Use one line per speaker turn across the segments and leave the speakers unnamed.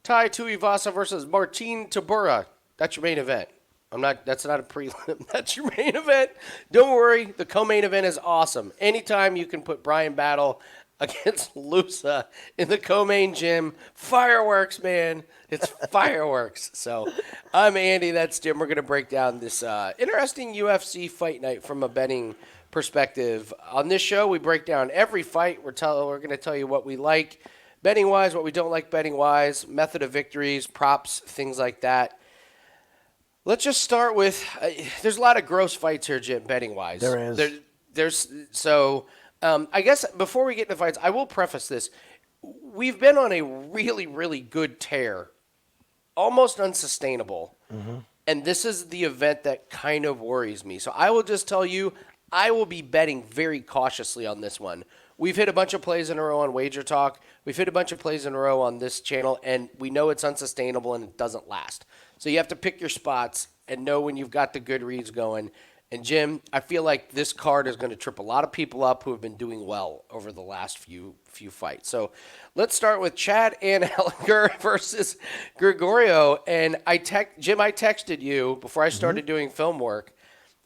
Tuivasa versus Martin Tybura. That's your main event. That's not a prelim. That's your main event. Don't worry. The co-main event is awesome. Anytime you can put Bryan Battle against Lusa in the co-main gym, fireworks, man. It's fireworks. So I'm Andy. That's Jim. We're going to break down this interesting UFC fight night from a betting perspective. On this show, we break down every fight. We're going to tell you what we like betting-wise, what we don't like betting-wise, method of victories, props, things like that. Let's just start with, there's a lot of gross fights here, Jim, betting-wise.
There is.
I guess before we get into fights, I will preface this. We've been on a really, really good tear, almost unsustainable, and this is the event that kind of worries me. So I will just tell you, I will be betting very cautiously on this one. We've hit a bunch of plays in a row on Wager Talk. We've hit a bunch of plays in a row on this channel, and we know it's unsustainable and it doesn't last. So you have to pick your spots and know when you've got the good reads going. And, Jim, I feel like this card is going to trip a lot of people up who have been doing well over the last few fights. So let's start with Chad Anheliger versus Grigoriou. And Jim, I texted you before I started doing film work.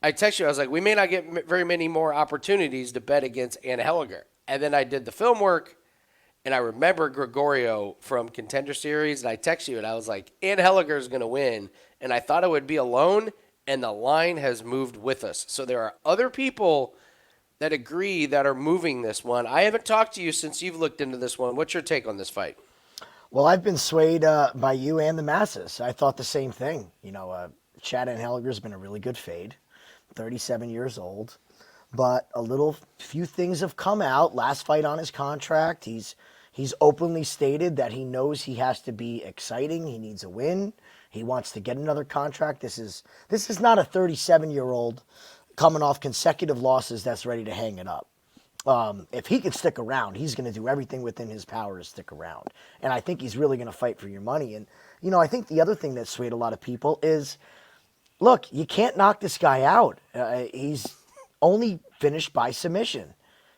I texted you. I was like, we may not get very many more opportunities to bet against Anheliger. And then I did the film work, and I remember Grigoriou from Contender Series, and I texted you, and I was like, Anheliger is going to win. And I thought it would be alone, and the line has moved with us. So there are other people that agree that are moving this one. I haven't talked to you since you've looked into this one. What's your take on this fight?
Well, I've been swayed by you and the masses. I thought the same thing. Chad Anheliger's been a really good fade, 37 years old. But few things have come out. Last fight on his contract, he's openly stated that he knows he has to be exciting. He needs a win. He wants to get another contract. This is not a 37-year-old coming off consecutive losses that's ready to hang it up. If he can stick around, he's going to do everything within his power to stick around. And I think he's really going to fight for your money. And, I think the other thing that swayed a lot of people is, look, you can't knock this guy out. He's only finished by submission.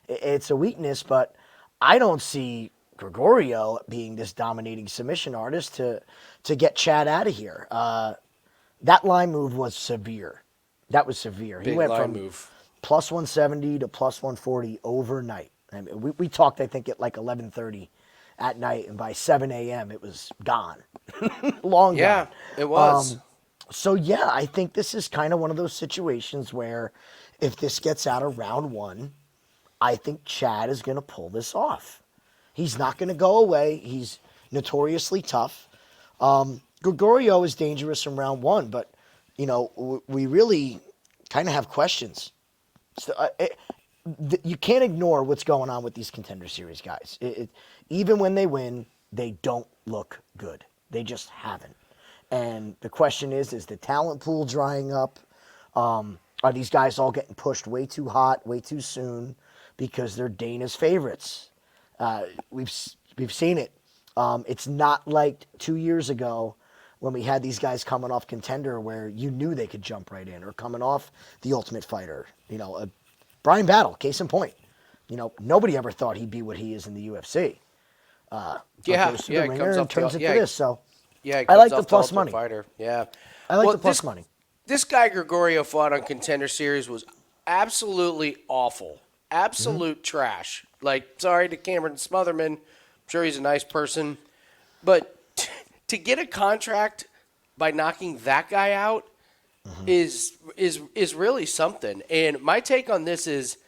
It's a weakness, but I don't see Grigoriou being this dominating submission artist to get Chad out of here. That line move was severe. That was severe.
Big
he went
line
from
move.
plus 170 to plus 140 overnight. I mean, we talked, I think, at like 11:30 at night, and by 7 a.m. it was gone. Long gone.
Yeah, it was.
So, yeah, I think this is kind of one of those situations where if this gets out of round one, I think Chad is going to pull this off. He's not going to go away. He's notoriously tough. Grigoriou is dangerous in round one, but, we really kind of have questions. So, you can't ignore what's going on with these Contender Series guys. Even when they win, they don't look good. They just haven't. And the question is the talent pool drying up? Are these guys all getting pushed way too hot, way too soon because they're Dana's favorites? We've seen it. It's not like 2 years ago when we had these guys coming off Contender where you knew they could jump right in, or coming off The Ultimate Fighter. Bryan Battle, case in point. Nobody ever thought he'd be what he is in the UFC. Goes to the ringer and turns into this. So.
Yeah,
I like the plus money.
Fighter. Yeah,
I like the plus money.
This guy Grigoriou fought on Contender Series was absolutely awful, absolute trash. Like, sorry to Cameron Smotherman, I'm sure he's a nice person, but to get a contract by knocking that guy out is really something. And my take on this is,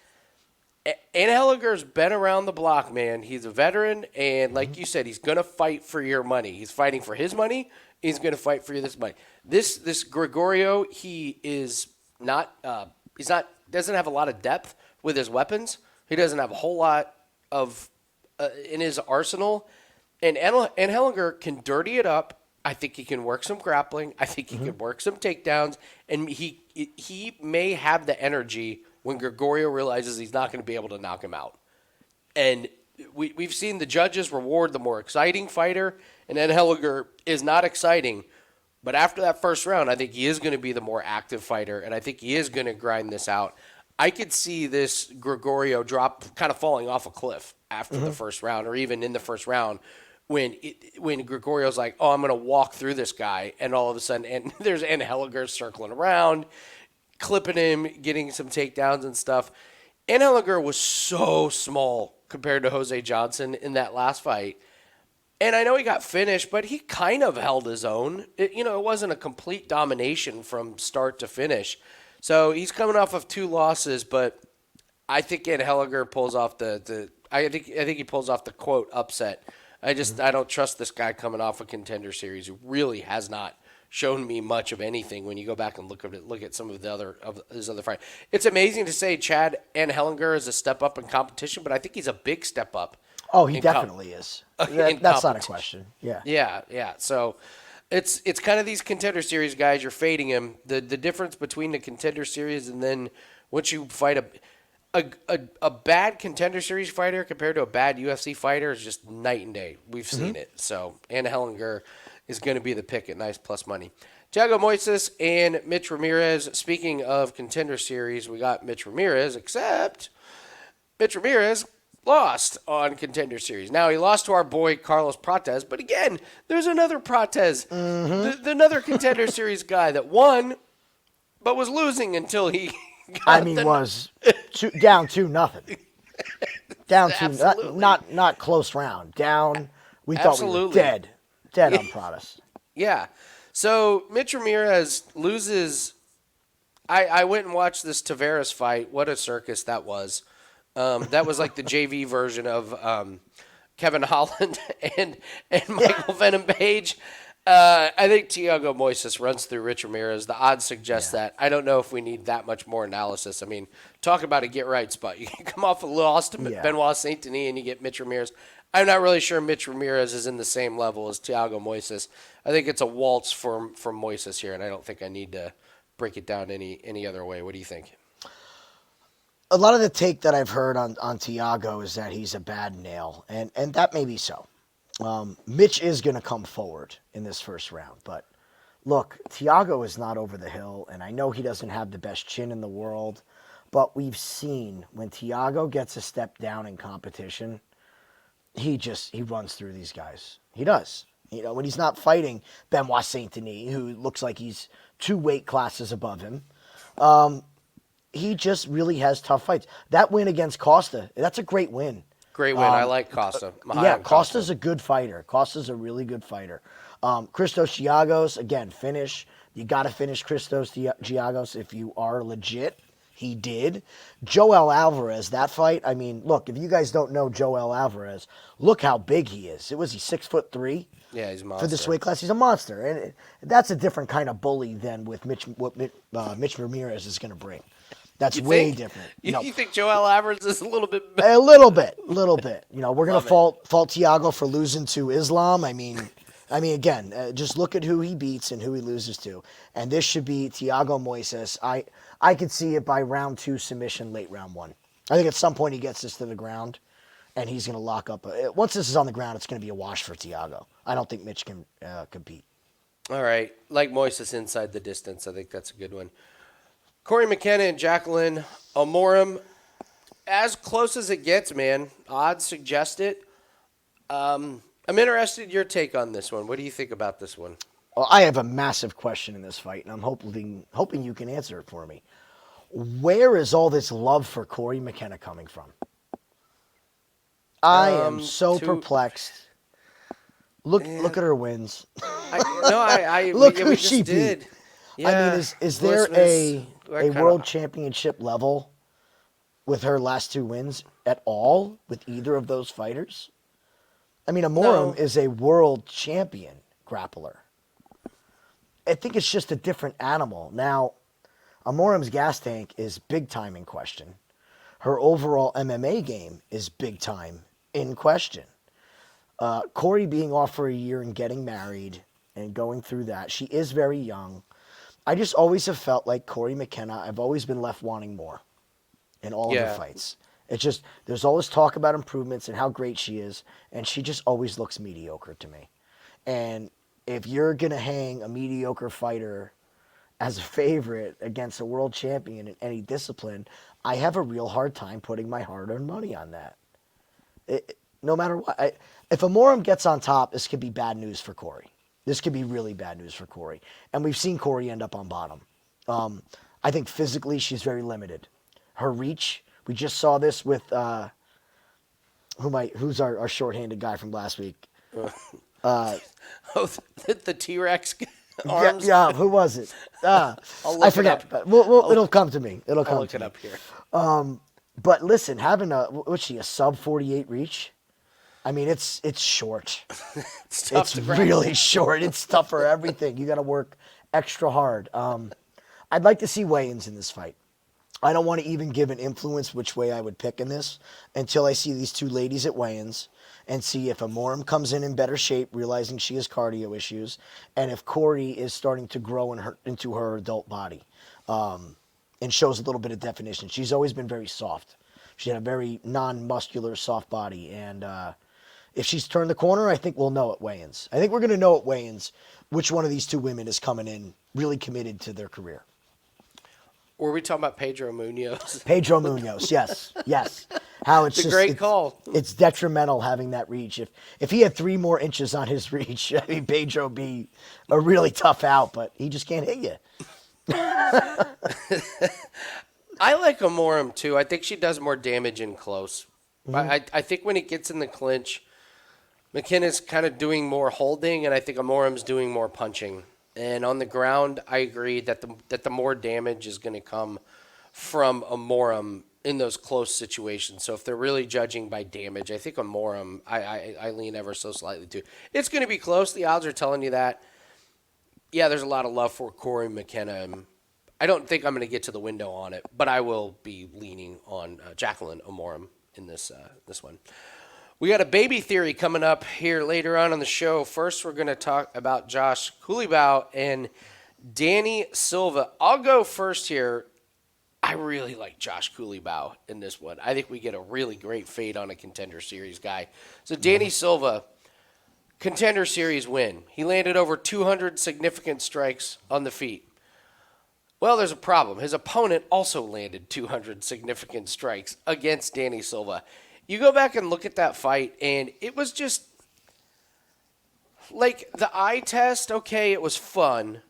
Anheliger's been around the block, man. He's a veteran, and like you said, he's going to fight for your money. He's fighting for his money. He's going to fight for this money. This Grigoriou, he is not. Doesn't have a lot of depth with his weapons. He doesn't have a whole lot of in his arsenal. And Anheliger can dirty it up. I think he can work some grappling. I think he can work some takedowns, and he may have the energy when Grigoriou realizes he's not going to be able to knock him out. And we've seen the judges reward the more exciting fighter, and Anheliger is not exciting. But after that first round, I think he is going to be the more active fighter, and I think he is going to grind this out. I could see this Grigoriou drop kind of falling off a cliff after the first round, or even in the first round, when Grigorio's like, oh, I'm going to walk through this guy, and all of a sudden, and there's Anheliger circling around, clipping him, getting some takedowns and stuff. Anheliger was so small compared to Jose Johnson in that last fight. And I know he got finished, but he kind of held his own. It wasn't a complete domination from start to finish. So he's coming off of 2 losses, but I think Anheliger pulls off I think he pulls off the quote upset. I don't trust this guy coming off a Contender Series who really has not shown me much of anything when you go back and look at some of his other fights. It's amazing to say Chad Anheliger is a step up in competition, but I think he's a big step up.
Oh, he definitely is. That's not a question. Yeah.
Yeah. So it's kind of these Contender Series guys, you're fading him. The difference between the Contender Series and then once you fight a bad Contender Series fighter compared to a bad UFC fighter is just night and day. We've seen it. So Anheliger is going to be the pick at nice plus money. Thiago Moises and Mitch Ramirez. Speaking of Contender Series, we got Mitch Ramirez, except Mitch Ramirez lost on Contender Series. Now, he lost to our boy Carlos Prates, but again, there's another Prates, another Contender Series guy that won, but was losing until he
was down 2-0. Down 2, not close round. Down, we thought we were dead on Prates.
Yeah. So, Mitch Ramirez loses. I went and watched this Tavares fight. What a circus that was. That was like the JV version of Kevin Holland and Michael Venom Page. I think Thiago Moises runs through Rich Ramirez. The odds suggest that. I don't know if we need that much more analysis. I mean, talk about a get-right spot. You can come off a loss to Benoit Saint-Denis and you get Mitch Ramirez. I'm not really sure Mitch Ramirez is in the same level as Thiago Moises. I think it's a waltz from Moises here, and I don't think I need to break it down any other way. What do you think?
A lot of the take that I've heard on Thiago is that he's a bad nail, and that may be so. Mitch is going to come forward in this first round, but look, Thiago is not over the hill, and I know he doesn't have the best chin in the world, but we've seen when Thiago gets a step down in competition, he runs through these guys. He does. When he's not fighting Benoit Saint-Denis, who looks like he's 2 weight classes above him, he just really has tough fights. That win against Costa, that's a great win.
Great win. I like Costa.
Costa's a good fighter. Costa's a really good fighter. Christos Giagos, again, finish. You got to finish Christos Giagos if you are legit. He did. Joel Alvarez, that fight, I mean, look, if you guys don't know Joel Alvarez, look how big he is. He's 6'3"?
Yeah, he's a monster.
For this weight class, he's a monster. And that's a different kind of bully than what Mitch Ramirez is going to bring. That's way different.
You think Joel Alvarez is a little bit
better? A little bit. We're going to fault Thiago for losing to Islam. I mean, again, just look at who he beats and who he loses to. And this should be Thiago Moises. I could see it by round 2 submission, late round 1. I think at some point he gets this to the ground, and he's going to lock up. Once this is on the ground, it's going to be a wash for Thiago. I don't think Mitch can compete.
All right. Like Moises inside the distance. I think that's a good one. Cory McKenna and Jaqueline Amorim, as close as it gets, man. Odds suggest it. I'm interested in your take on this one. What do you think about this one?
Well, I have a massive question in this fight, and I'm hoping you can answer it for me. Where is all this love for Cory McKenna coming from? I am so perplexed. Look at her wins. Look who she beat. Yeah. I mean, is there a world championship level with her last 2 wins at all with either of those fighters? I mean, Amorim is a world champion grappler. I think it's just a different animal. Now, Amorim's gas tank is big time in question. Her overall MMA game is big time in question. Cory being off for a year and getting married and going through that, she is very young. I just always have felt like Cory McKenna, I've always been left wanting more in all of her fights. It's just, there's always talk about improvements and how great she is, and she just always looks mediocre to me. And if you're going to hang a mediocre fighter as a favorite against a world champion in any discipline, I have a real hard time putting my hard-earned money on that. no matter what. If Amorim gets on top, this could be bad news for Cory. This could be really bad news for Cory. And we've seen Cory end up on bottom. I think physically she's very limited. Her reach, we just saw this with who's our shorthanded guy from last week?
The T-Rex arms.
Yeah, who was it? I forget. But it'll come to me. It'll come.
I'll look
to
it
me.
up here.
But listen, having what's she, a sub 48 reach? I mean, it's short.
It's tough
It's
to grab.
really short. It's tough for everything. You got to work extra hard. I'd like to see weigh-ins in this fight. I don't want to even give an influence which way I would pick in this until I see these two ladies at weigh-ins and see if Amorim comes in better shape, realizing she has cardio issues, and if Cory is starting to grow into her adult body and shows a little bit of definition. She's always been very soft. She had a very non-muscular, soft body, and if she's turned the corner, I think we'll know at weigh-ins. I think we're going to know at weigh-ins which one of these two women is coming in really committed to their career.
Were we talking about Pedro Munoz?
Pedro Munoz, yes. How it's
a
just
great call.
It's detrimental having that reach. If he had 3 more inches on his reach, I mean, Pedro would be a really tough out, but he just can't hit you.
I like Amorim too. I think she does more damage in close. I think when it gets in the clinch, McKenna's kind of doing more holding, and I think Amorim's doing more punching. And on the ground, I agree that the more damage is going to come from Amorim in those close situations. So if they're really judging by damage, I think Amorim, I lean ever so slightly too. It's going to be close. The odds are telling you that. Yeah, there's a lot of love for Cory McKenna. I don't think I'm going to get to the window on it, but I will be leaning on Jaqueline Amorim in this one. We got a baby theory coming up here later on the show. First, we're going to talk about Josh Culibao and Danny Silva. I'll go first here. I really like Josh Culibao in this one. I think we get a really great fade on a Contender Series guy. So Danny Silva, Contender Series win. He landed over 200 significant strikes on the feet. Well, there's a problem. His opponent also landed 200 significant strikes against Danny Silva. You go back and look at that fight, and it was just like the eye test. Okay, it was fun.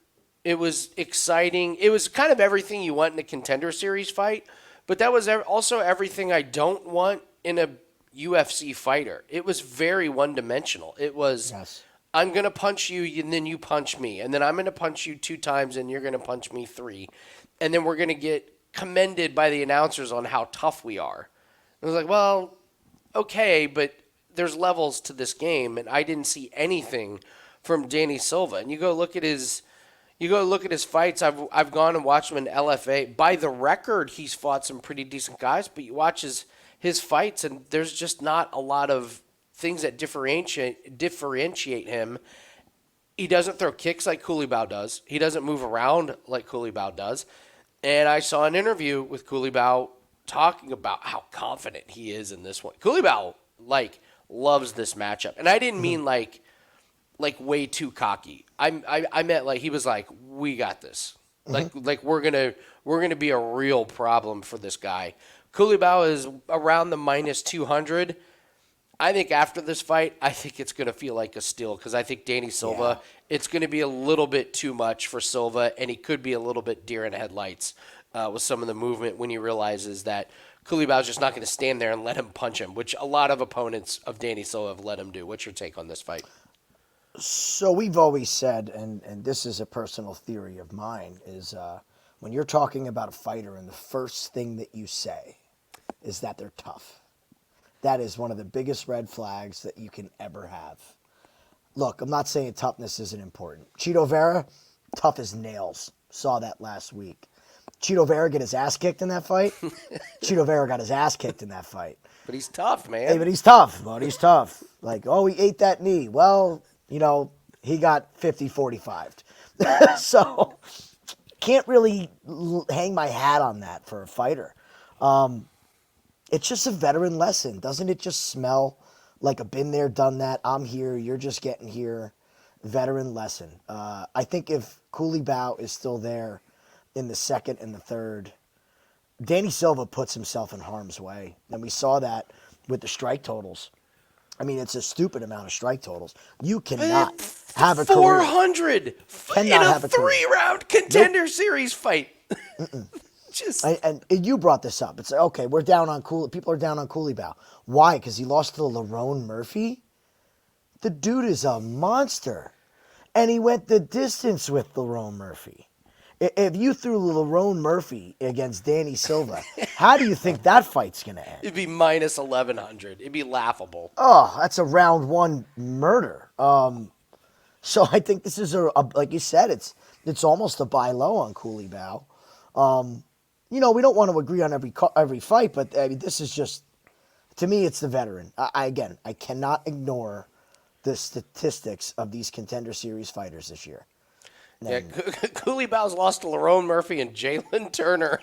It was exciting. It was kind of everything you want in a Contender Series fight, but that was also everything I don't want in a UFC fighter. It was very one-dimensional. It was, yes. I'm going to punch you, and then you punch me, and then I'm going to punch you 2 times, and you're going to punch me 3, and then we're going to get commended by the announcers on how tough we are. I was like, well, okay, but there's levels to this game, and I didn't see anything from Danny Silva. And you go look at his fights. I've gone and watched him in LFA. By the record, he's fought some pretty decent guys, but you watch his fights, and there's just not a lot of things that differentiate him. He doesn't throw kicks like Culibao does. He doesn't move around like Culibao does. And I saw an interview with Culibao talking about how confident he is in this one. Culibao, loves this matchup. And I didn't mean like way too cocky. I meant he was like, we got this. Like we're gonna be a real problem for this guy. Culibao is around the minus 200. I think after this fight, I think it's going to feel like a steal because I think Danny Silva, it's going to be a little bit too much for Silva, and he could be a little bit deer in headlights with some of the movement when he realizes that Culibao's just not going to stand there and let him punch him, which a lot of opponents of Danny Silva have let him do. What's your take on this fight?
So we've always said, and this is a personal theory of mine, is when you're talking about a fighter and the first thing that you say is that they're tough. That is one of the biggest red flags that you can ever have. Look, I'm not saying toughness isn't important. Chito Vera, tough as nails. Saw that last week. Chito Vera get his ass kicked in that fight? Chito Vera got his ass kicked in that fight.
But he's tough, man.
Hey, but he's tough. But he's tough. He ate that knee. Well, he got 50-45'd. So, can't really hang my hat on that for a fighter. It's just a veteran lesson. Doesn't it just smell like a been there, done that, I'm here, you're just getting here, veteran lesson. I think if Culibao is still there in the second and the third, Danny Silva puts himself in harm's way. And we saw that with the strike totals. I mean, it's a stupid amount of strike totals. You cannot have a career.
400 in
Cannot
a
have a career.
3-round contender series fight. Just
And you brought this up. It's like, okay, we're down on people are down on Culibao. Why? Because he lost to Lerone Murphy? The dude is a monster. And he went the distance with Lerone Murphy. If you threw Lerone Murphy against Danny Silva, how do you think that fight's going to end?
it'd be minus 1100. It'd be laughable.
Oh, that's a round one murder. So I think this is like you said, it's almost a buy low on Culibao. We don't want to agree on every fight, but I mean, this is just, to me, it's the veteran. I cannot ignore the statistics of these contender series fighters this year.
Yeah, Culibao's lost to Lerone Murphy and Jalen Turner.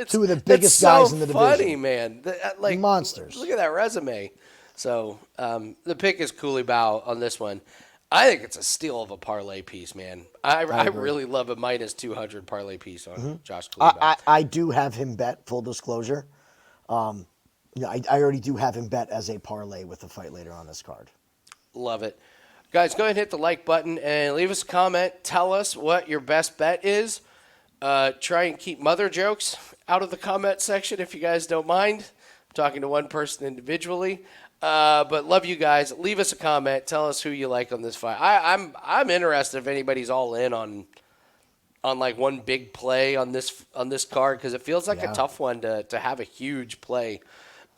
Two of the biggest guys in the division.
Funny, man. Like
monsters.
Look at that resume. So the pick is Culibao on this one. I think it's a steal of a parlay piece, man. I really love a minus 200 parlay piece on Josh Culibao.
I do have him bet, full disclosure. I already do have him bet as a parlay with the fight later on this card.
Love it. Guys, go ahead and hit the like button and leave us a comment. Tell us what your best bet is. Try and keep mother jokes out of the comment section if you guys don't mind. I'm talking to one person individually. But love you guys. Leave us a comment. Tell us who you like on this fight. I'm interested if anybody's all in on like one big play on this card, because it feels like a tough one to have a huge play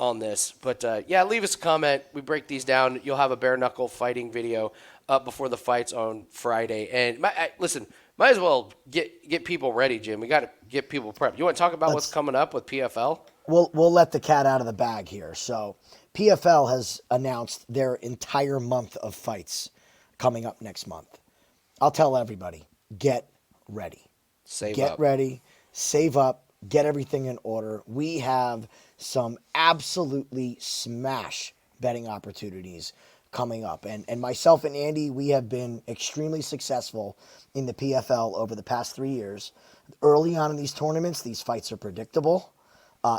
on this. But leave us a comment. We break these down. You'll have a bare knuckle fighting video up before the fights on Friday. And listen, might as well get people ready, Jim. We got to get people prepped. You want to talk about what's coming up with PFL?
We'll let the cat out of the bag here. So PFL has announced their entire month of fights coming up next month. I'll tell everybody, get ready. Get ready, save up, get everything in order. We have some absolutely smash betting opportunities coming up. And myself and Andy, we have been extremely successful in the PFL over the past 3 years. Early on in these tournaments, these fights are predictable.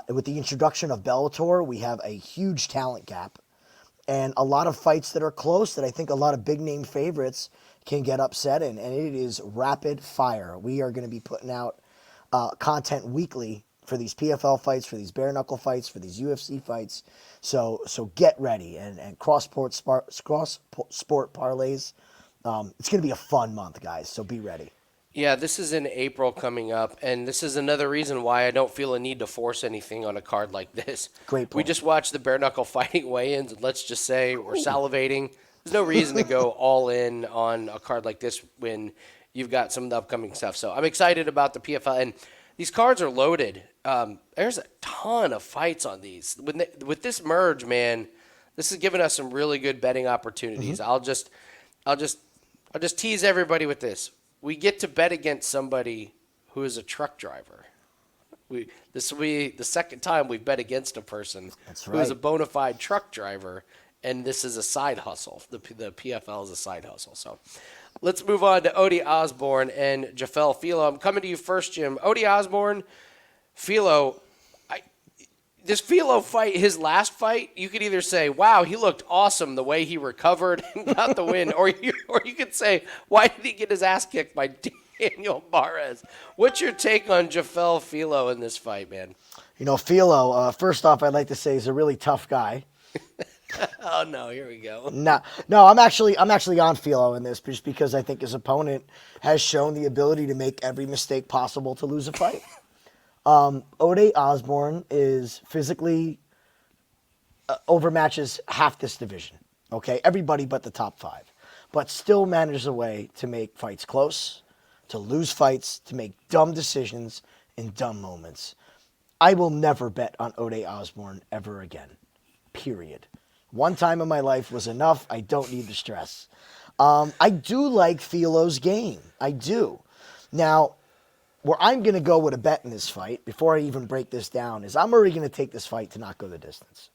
With the introduction of Bellator, we have a huge talent gap and a lot of fights that are close that I think a lot of big-name favorites can get upset in, and it is rapid fire. We are going to be putting out content weekly for these PFL fights, for these bare-knuckle fights, for these UFC fights. So get ready, and cross-sport parlays. It's going to be a fun month, guys, so be ready.
Yeah, this is in April coming up, and this is another reason why I don't feel a need to force anything on a card like this.
Great point.
We just watched the bare knuckle fighting weigh-ins, and let's just say we're salivating. There's no reason to go all in on a card like this when you've got some of the upcoming stuff. So I'm excited about the PFL, and these cards are loaded. There's a ton of fights on these. With this merge, man, this has given us some really good betting opportunities. Mm-hmm. I'll just tease everybody with this. We get to bet against somebody who is a truck driver. This will be the second time we've bet against a person who is a bona fide truck driver, and this is a side hustle. The PFL is a side hustle. So let's move on to Odi Osbourne and Jafel Filho. I'm coming to you first, Jim. Odi Osbourne, Filho. This Filho fight, his last fight, you could either say, wow, he looked awesome the way he recovered and got the win, or you could say, why did he get his ass kicked by Daniel Barres? What's your take on Jafel Filho in this fight, man?
Filho, first off, I'd like to say he's a really tough guy.
Oh, no, here we go.
No, I'm actually on Filho in this just because I think his opponent has shown the ability to make every mistake possible to lose a fight. Odi Osbourne is physically overmatches half this division. Okay, everybody but the top 5, but still manages a way to make fights close, to lose fights, to make dumb decisions in dumb moments. I will never bet on Odi Osbourne ever again. Period. One time in my life was enough. I don't need the stress. I do like Filho's game. I do. Now, where I'm going to go with a bet in this fight, before I even break this down, is I'm already going to take this fight to not go the distance.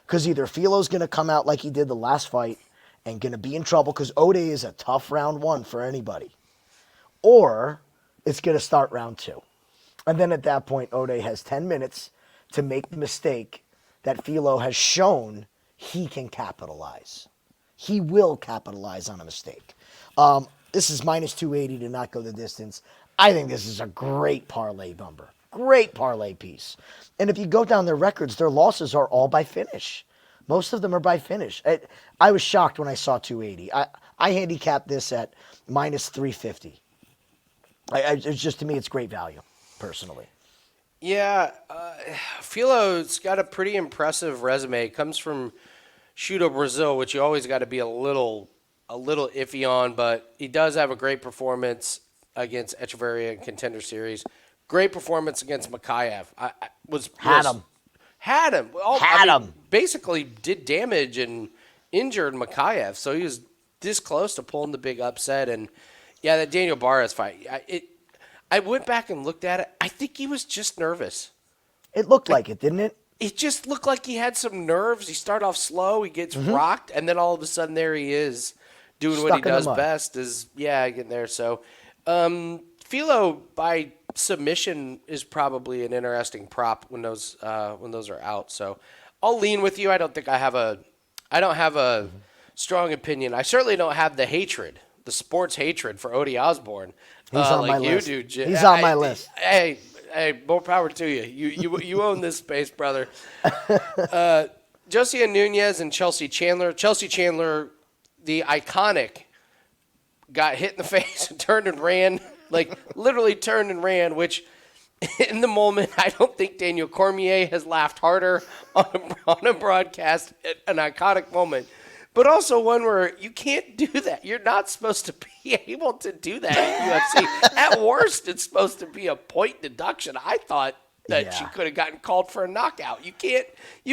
Because either Filho's going to come out like he did the last fight and going to be in trouble, because Odi is a tough round 1 for anybody. Or it's going to start round 2. And then at that point, Odi has 10 minutes to make the mistake that Filho has shown he can capitalize. He will capitalize on a mistake. This is minus 280 to not go the distance. I think this is a great parlay number. Great parlay piece. And if you go down their records, their losses are all by finish. Most of them are by finish. I was shocked when I saw 280. I handicapped this at minus 350. It's just, to me, it's great value, personally.
Yeah, Filho's got a pretty impressive resume. Comes from Judo Brazil, which you always got to be a little iffy on, but he does have a great performance against Echeverria in Contender Series. Great performance against Makayev. Had him. Basically did damage and injured Makayev, so he was this close to pulling the big upset. And yeah, that Daniel Barras fight. I went back and looked at it. I think he was just nervous.
It looked like it, didn't it?
It just looked like he had some nerves. He started off slow. He gets rocked, and then all of a sudden there he is doing what he does best. Getting there. So Filho by submission is probably an interesting prop when those are out. So I'll lean with you. I don't have a strong opinion. I certainly don't have the sports hatred for Odie Osbourne.
He's on my list.
You do, Jim.
He's on my list.
Hey, more power to you. You own this space, brother. Josiane Nunes and Chelsea Chandler. Chelsea Chandler, the iconic, got hit in the face and turned and ran. Like, literally turned and ran, which in the moment, I don't think Daniel Cormier has laughed harder on a broadcast at an iconic moment. But also one where you can't do that. You're not supposed to be able to do that in UFC. At worst, it's supposed to be a point deduction. I thought that she could have gotten called for a knockout. You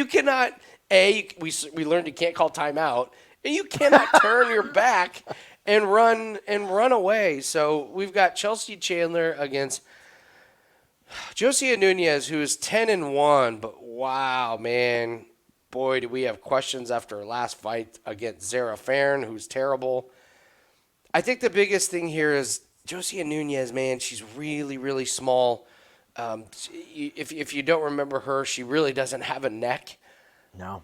cannot, we learned you can't call timeout, and you cannot turn your back and run away. So we've got Chelsea Chandler against Josiane Nunes, who is 10-1, but wow, man. Boy, do we have questions after her last fight against Zara Farron, who's terrible. I think the biggest thing here is Josiane Nunes, man, she's really, really small. If you don't remember her, she really doesn't have a neck.
No.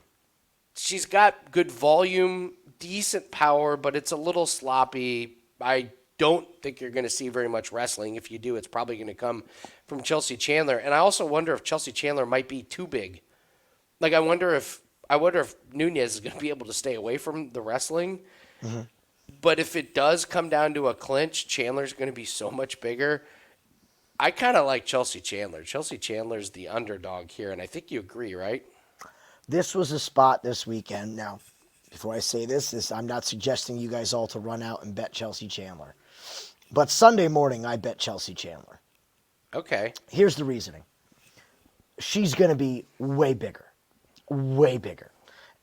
She's got good volume, decent power, but it's a little sloppy. I don't think you're going to see very much wrestling. If you do, it's probably going to come from Chelsea Chandler. And I also wonder if Chelsea Chandler might be too big. Like, I wonder if Nunes is going to be able to stay away from the wrestling. Mm-hmm. But if it does come down to a clinch, Chandler's going to be so much bigger. I kind of like Chelsea Chandler. Chelsea Chandler's the underdog here, and I think you agree, right?
This was a spot this weekend. Now, before I say this, I'm not suggesting you guys all to run out and bet Chelsea Chandler. But Sunday morning, I bet Chelsea Chandler.
Okay.
Here's the reasoning. She's going to be way bigger. Way bigger.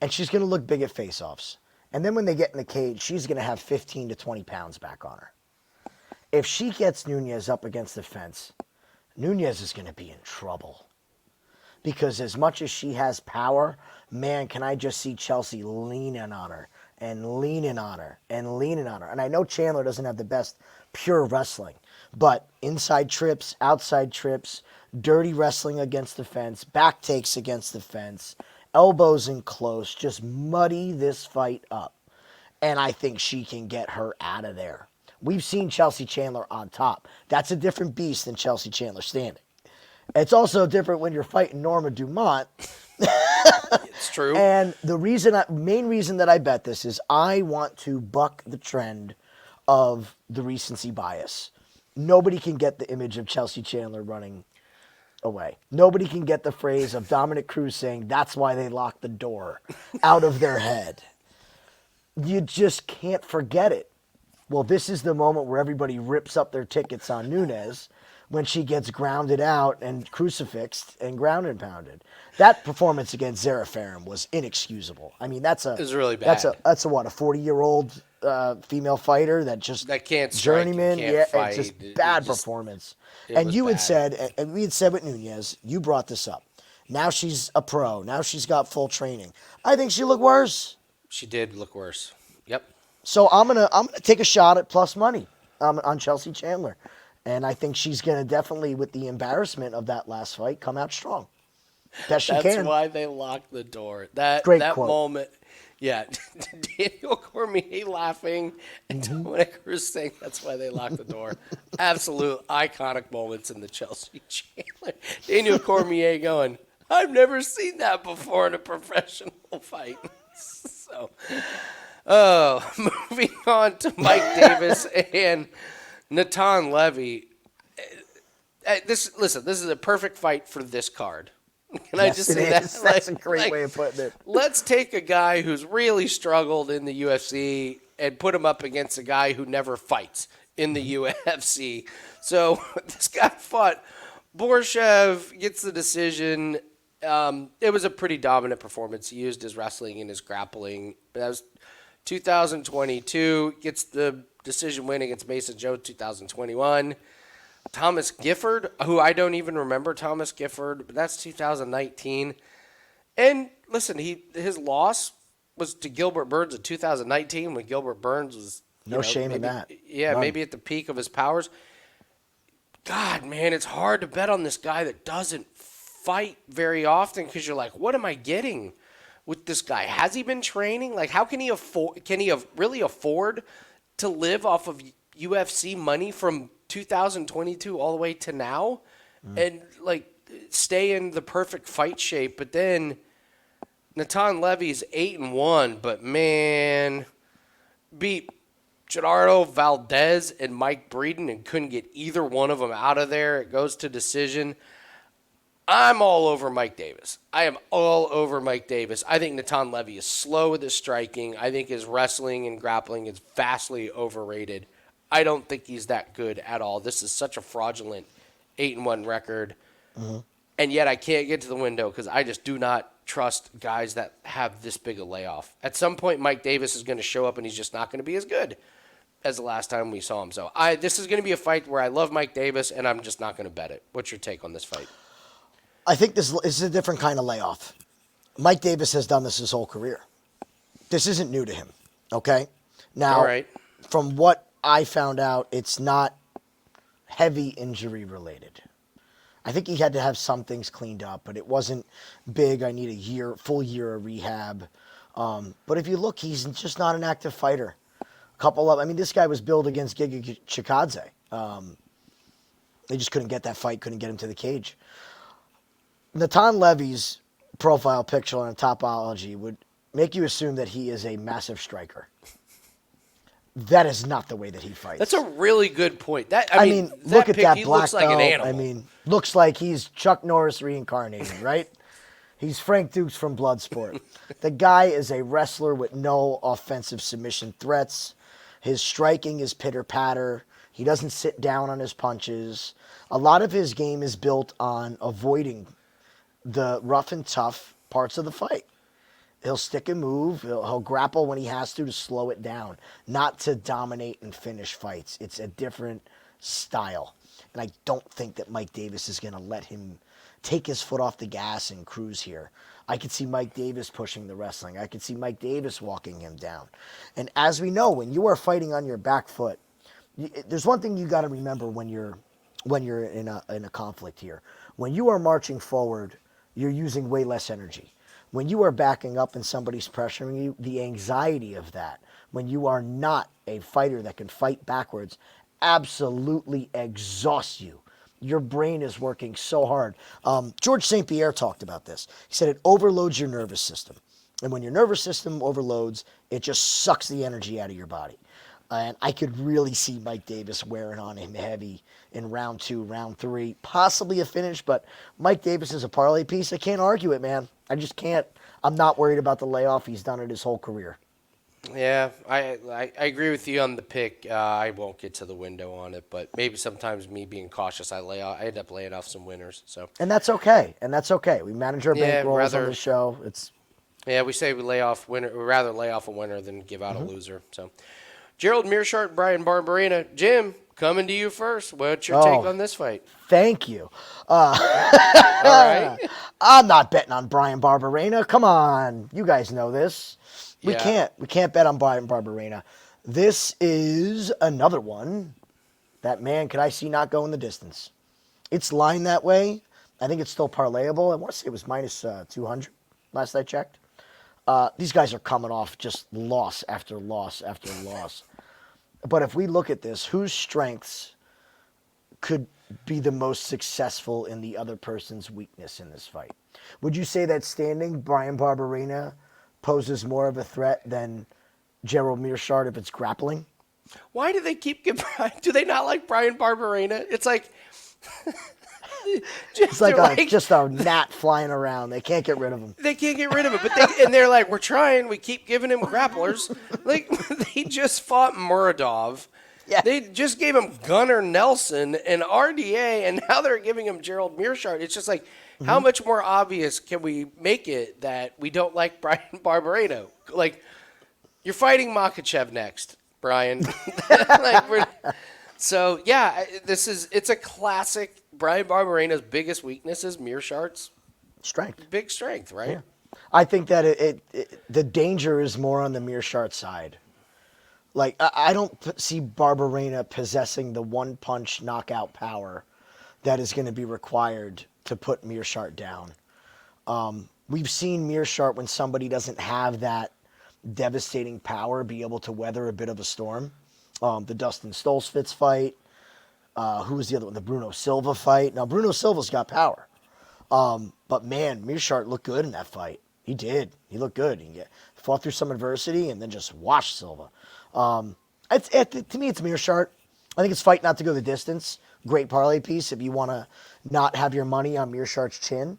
And she's going to look big at face-offs. And then when they get in the cage, she's going to have 15 to 20 pounds back on her. If she gets Nunes up against the fence, Nunes is going to be in trouble. Because as much as she has power, man, can I just see Chelsea leaning on her and leaning on her and leaning on her. And I know Chandler doesn't have the best pure wrestling, but inside trips, outside trips, dirty wrestling against the fence, back takes against the fence, elbows in close, just muddy this fight up. And I think she can get her out of there. We've seen Chelsea Chandler on top. That's a different beast than Chelsea Chandler standing. It's also different when you're fighting Norma Dumont.
It's true.
And the main reason that I bet this is I want to buck the trend of the recency bias. Nobody can get the image of Chelsea Chandler running away. Nobody can get the phrase of Dominic Cruz saying, "That's why they locked the door," out of their head. You just can't forget it. Well, this is the moment where everybody rips up their tickets on Nunes when she gets grounded out and crucifixed and ground and pounded. That performance against Zara Farron was inexcusable. I mean, it was really bad. That's a 40-year-old female fighter that
can't strike,
journeyman.
Can't fight.
It's just bad performance. And you had said, and we had said with Nunes, you brought this up. Now she's a pro. Now she's got full training. I think she looked worse.
She did look worse. Yep.
So I'm gonna take a shot at plus money on Chelsea Chandler, and I think she's gonna definitely, with the embarrassment of that last fight, come out strong. Best she
That's
can.
why they locked the door. That
Great
that
quote.
moment, yeah. Daniel Cormier laughing and Dominic Cruz saying that's why they locked the door. Absolute iconic moments in the Chelsea Chandler. Daniel Cormier going, I've never seen that before in a professional fight. So, moving on to Mike Davis and Natan Levy. This is a perfect fight for this card. Can I
Yes,
just
it
say
is.
that?
That's a great way of putting it.
Let's take a guy who's really struggled in the UFC and put him up against a guy who never fights in the UFC. So this guy fought. Borshev gets the decision. It was a pretty dominant performance. He used his wrestling and his grappling. That was 2022. Gets the decision win against Mason Joe 2021. Thomas Gifford, who I don't even remember Thomas Gifford, but that's 2019. And listen, his loss was to Gilbert Burns in 2019 when Gilbert Burns was
No shame in that.
Yeah,
None.
maybe at the peak of his powers. God, man, it's hard to bet on this guy that doesn't fight very often because you're like, what am I getting with this guy? Has he been training? Like, how can he afford? Can he really afford to live off of UFC money from 2022 all the way to now, and like stay in the perfect fight shape? But then Natan Levy's 8-1, but man, beat Gerardo Valdez and Mike Breeden and couldn't get either one of them out of there. It goes to decision. I'm all over Mike Davis. I am all over Mike Davis. I think Natan Levy is slow with his striking. I think his wrestling and grappling is vastly overrated. I don't think he's that good at all. This is such a fraudulent 8-1 record. And yet I can't get to the window because I just do not trust guys that have this big a layoff. At some point, Mike Davis is going to show up and he's just not going to be as good as the last time we saw him. So this is going to be a fight where I love Mike Davis and I'm just not going to bet it. What's your take on this fight?
I think this is a different kind of layoff. Mike Davis has done this his whole career. This isn't new to him, okay? Now,
All right.
from what I found out, it's not heavy injury related. I think he had to have some things cleaned up, but it wasn't big. I need full year of rehab. But if you look, he's just not an active fighter. This guy was billed against Giga Chikadze. They just couldn't get that fight, couldn't get him to the cage. Natan Levy's profile picture on Topology would make you assume that he is a massive striker. That is not the way that he fights.
That's a really good point. Look
at that
he
black
looks like
belt.
an animal.
Looks like he's Chuck Norris reincarnated, right? He's Frank Dukes from Bloodsport. The guy is a wrestler with no offensive submission threats. His striking is pitter-patter. He doesn't sit down on his punches. A lot of his game is built on avoiding the rough and tough parts of the fight. He'll stick and move. He'll grapple when he has to slow it down, not to dominate and finish fights. It's a different style. And I don't think that Mike Davis is going to let him take his foot off the gas and cruise here. I could see Mike Davis pushing the wrestling. I could see Mike Davis walking him down. And as we know, when you are fighting on your back foot, there's one thing you got to remember when you're in a conflict here. When you are marching forward, you're using way less energy. When you are backing up and somebody's pressuring you, the anxiety of that, when you are not a fighter that can fight backwards, absolutely exhausts you. Your brain is working so hard. George St. Pierre talked about this. He said it overloads your nervous system. And when your nervous system overloads, it just sucks the energy out of your body. And I could really see Mike Davis wearing on him heavy in round 2, round 3, possibly a finish. But Mike Davis is a parlay piece. I can't argue it, man. I just can't. I'm not worried about the layoff. He's done it his whole career.
Yeah, I agree with you on the pick. I won't get to the window on it, but maybe sometimes me being cautious, I end up laying off some winners. So.
And that's okay. We manage our bankrolls on the show.
We say we lay off winner. We'd rather lay off a winner than give out a loser. So. Gerald, Meerschaert, Bryan, Barberena. Jim, coming to you first. What's your take on this fight?
Thank you.
All right.
I'm not betting on Bryan Barberena. Come on. You guys know this. We can't bet on Bryan Barberena. This is another one that, man, could I see not going the distance. It's lined that way. I think it's still parlayable. I want to say it was minus 200 last I checked. These guys are coming off just loss after loss after loss. But if we look at this, whose strengths could be the most successful in the other person's weakness in this fight? Would you say that standing Bryan Barberena poses more of a threat than Gerald Meerschaert if it's grappling?
Why do they keep giving Bryan? Do they not like Bryan Barberena? It's like...
It's like just a gnat flying around. They can't get rid of him.
They can't get rid of it, but they're like, we're trying. We keep giving him grapplers. Like they just fought Muradov.
Yeah.
They just gave him Gunnar Nelson and RDA, and now they're giving him Gerald Meerschaert. It's just like, how much more obvious can we make it that we don't like Bryan Barberena? Like, you're fighting Makhachev next, Bryan. So yeah, it's a classic. Bryan Barberena's biggest weakness is Meerschaert's
strength.
Big strength, right?
Yeah. I think that the danger is more on the Meerschaert side. Like, I don't see Barberena possessing the one-punch knockout power that is going to be required to put Meerschaert down. We've seen Meerschaert, when somebody doesn't have that devastating power, be able to weather a bit of a storm. The Dustin Stolzfus fight. Who was the other one? The Bruno Silva fight. Now, Bruno Silva's got power. But, man, Meerschaert looked good in that fight. He did. He looked good. He fought through some adversity and then just washed Silva. To me, it's Meerschaert. I think it's fight not to go the distance. Great parlay piece if you want to not have your money on Meerschaert's chin.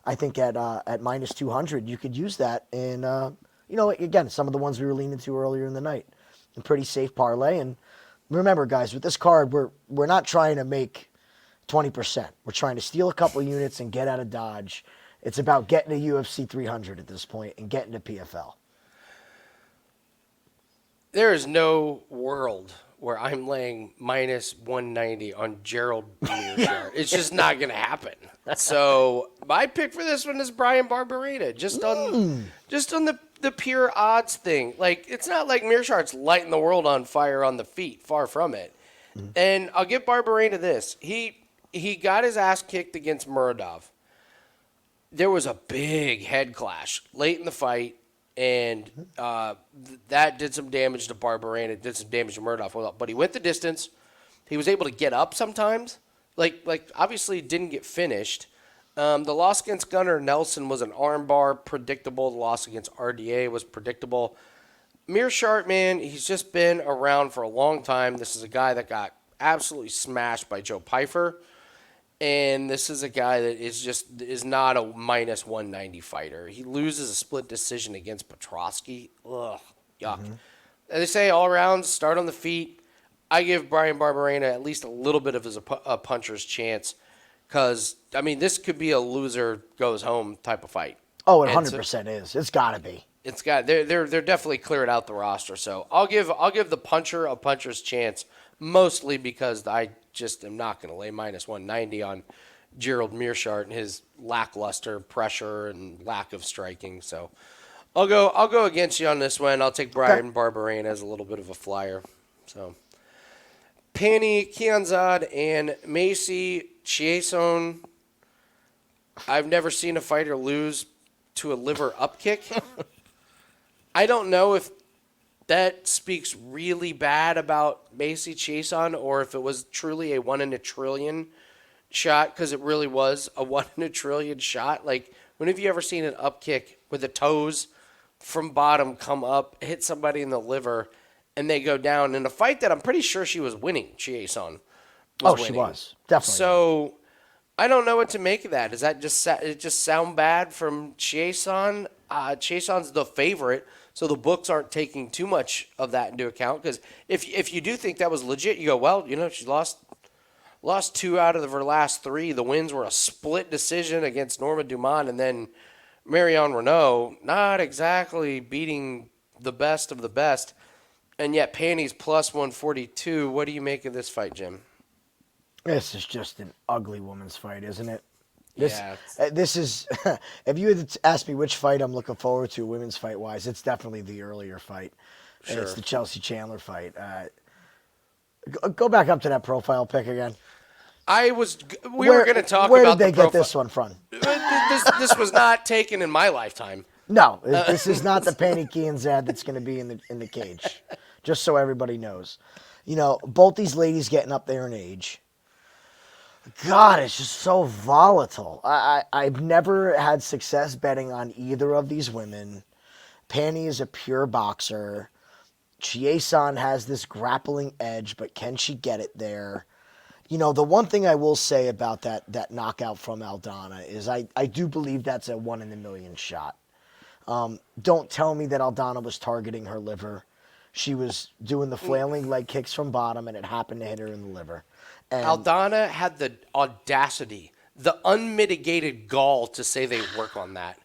I think at minus 200, you could use that in, again, some of the ones we were leaning to earlier in the night. A pretty safe parlay. And remember, guys, with this card, we're not trying to make 20%. We're trying to steal a couple units and get out of Dodge. It's about getting to UFC 300 at this point and getting to PFL.
There is no world where I'm laying minus 190 on Gerald Meerschaert. It's just not going to happen. So my pick for this one is Bryan Barberena, just on the pure odds thing. Like, it's not like Meerschaert's lighting the world on fire on the feet. Far from it. And I'll give Barberena this. He got his ass kicked against Muradov. There was a big head clash late in the fight, and that did some damage to Barberena. It did some damage to Muradov. But he went the distance. He was able to get up sometimes. Like obviously didn't get finished. The loss against Gunnar Nelson was an armbar, predictable. The loss against RDA was predictable. Meerschaert, man, he's just been around for a long time. This is a guy that got absolutely smashed by Joe Pyfer. And this is a guy that is not a minus 190 fighter. He loses a split decision against Petrosky. Ugh, yuck. And they say all rounds, start on the feet. I give Bryan Barberena at least a little bit of a puncher's chance. Because, I mean, this could be a loser goes home type of fight.
Oh, it 100% is. It's got to be.
It's got they're definitely cleared out the roster. So I'll give the puncher a puncher's chance, mostly because I just am not going to lay minus 190 on Gerald Meerschaert and his lackluster pressure and lack of striking. So I'll go against you on this one. I'll take Bryan Barberena as a little bit of a flyer. So Pannie, Kianzad, and Macy, Chiasson. I've never seen a fighter lose to a liver up kick. I don't know if that speaks really bad about Macy Chiasson or if it was truly a 1 in a trillion shot, because it really was a 1 in a trillion shot. Like, when have you ever seen an up kick with the toes from bottom come up, hit somebody in the liver, and they go down in a fight that I'm pretty sure she was winning? Chiasson was winning.
She was. Definitely.
So I don't know what to make of that. Does that just sound bad from Chiasson? Chiasson's the favorite, so the books aren't taking too much of that into account. Because if you do think that was legit, you go, well, she lost 2 out of her last 3. The wins were a split decision against Norma Dumont, and then Marion Renault, not exactly beating the best of the best. And yet Pannie's plus 142. What do you make of this fight, Jim?
This is just an ugly woman's fight, isn't it?
Yeah.
This is, if you had asked me which fight I'm looking forward to women's fight-wise, it's definitely the earlier fight.
Sure.
It's the Chelsea Chandler fight. Go back up to that profile pic again.
We were going to talk
where
about
did they
the
get this one from?
This was not taken in my lifetime.
No, this is not the Pannie Kianzad that's going to be in the cage. Just so everybody knows. Both these ladies getting up there in age. God, it's just so volatile. I've never had success betting on either of these women. Pannie is a pure boxer. Chiasson has this grappling edge, but can she get it there? The one thing I will say about that knockout from Aldana is I do believe that's a 1 in a million shot. Don't tell me that Aldana was targeting her liver. She was doing the flailing leg kicks from bottom, and it happened to hit her in the liver. And
Aldana had the audacity, the unmitigated gall to say they work on that.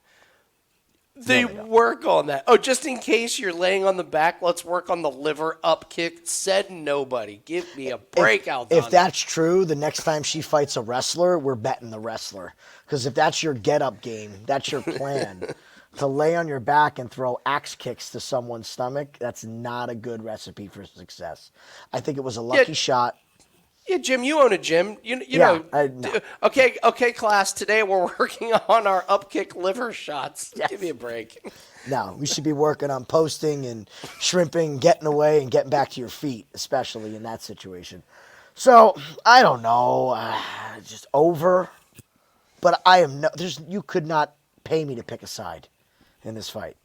They work on that. Oh, just in case you're laying on the back, let's work on the liver up kick. Said nobody. Give me a break, Aldana.
If that's true, the next time she fights a wrestler, we're betting the wrestler. Because if that's your get-up game, that's your plan. To lay on your back and throw axe kicks to someone's stomach, that's not a good recipe for success. I think it was a lucky shot.
Yeah, Jim, you own a gym. You
Yeah,
know.
no.
Okay, class. Today we're working on our up kick liver shots.
Yes.
Give me a break.
No, we should be working on posting and shrimping, getting away, and getting back to your feet, especially in that situation. So, I don't know. Just over. But you could not pay me to pick a side in this fight.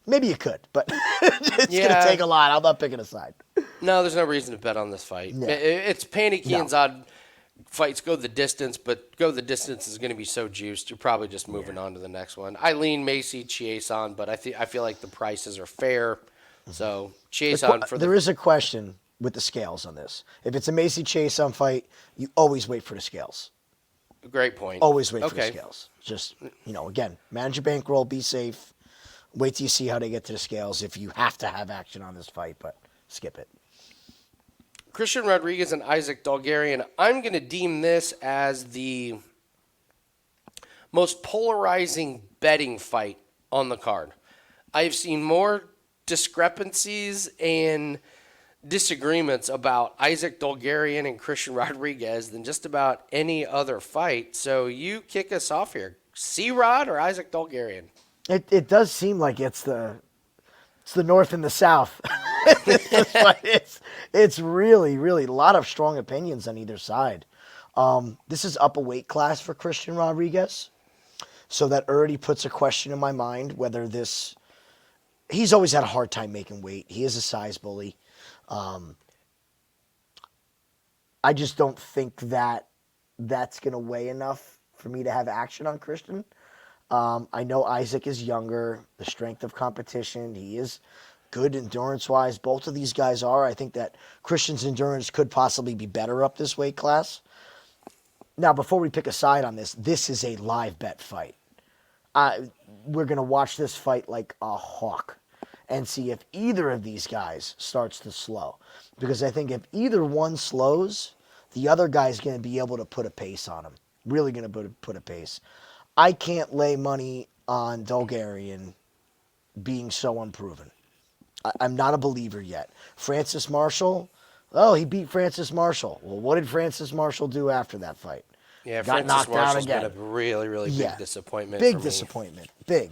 Maybe you could, but it's going to take a lot. I'm not picking a side.
No, there's no reason to bet on this fight.
No.
It's Pannie Kianzad fights go the distance, but go the distance is going to be so juiced. You're probably just moving on to the next one. I lean Macy, Chiasson, but I feel like the prices are fair. So Chiasson for
There is a question with the scales on this. If it's a Macy Chiasson fight, you always wait for the scales.
Great point.
Always wait for the scales. Just, again, manage your bankroll, be safe. Wait till you see how they get to the scales if you have to have action on this fight, but skip it.
Christian Rodriguez and Isaac Dalgarian. I'm going to deem this as the most polarizing betting fight on the card. I've seen more discrepancies and disagreements about Isaac Dalgarian and Christian Rodriguez than just about any other fight. So you kick us off here. C-Rod or Isaac Dalgarian?
It does seem like it's the North and the South. It's really, really a lot of strong opinions on either side. This is up a weight class for Christian Rodriguez. So that already puts a question in my mind whether this... He's always had a hard time making weight. He is a size bully. I just don't think that's going to weigh enough for me to have action on Christian. I know Isaac is younger, the strength of competition. He is good endurance-wise. Both of these guys are. I think that Christian's endurance could possibly be better up this weight class. Now, before we pick a side on this is a live bet fight. We're going to watch this fight like a hawk and see if either of these guys starts to slow. Because I think if either one slows, the other guy's going to be able to put a pace on him. Really going to put a pace. I can't lay money on Dalgarian being so unproven. I'm not a believer yet. Francis Marshall, he beat Francis Marshall. Well, what did Francis Marshall do after that fight?
Yeah,
Got
Francis Marshall's
again.
been a really, really big disappointment
Big
for me.
disappointment. Big.